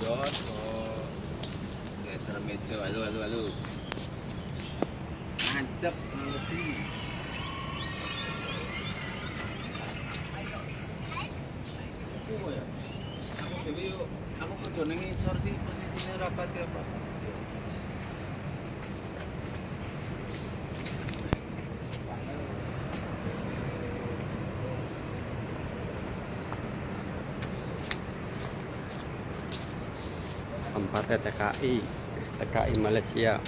Jos, oh, geser meja, halo. Nancep ngerti. Oh ya, aku dewe yuk, aku kerja ning isor sih posisinya rapat ya Pak. Tempatnya TKI Malaysia.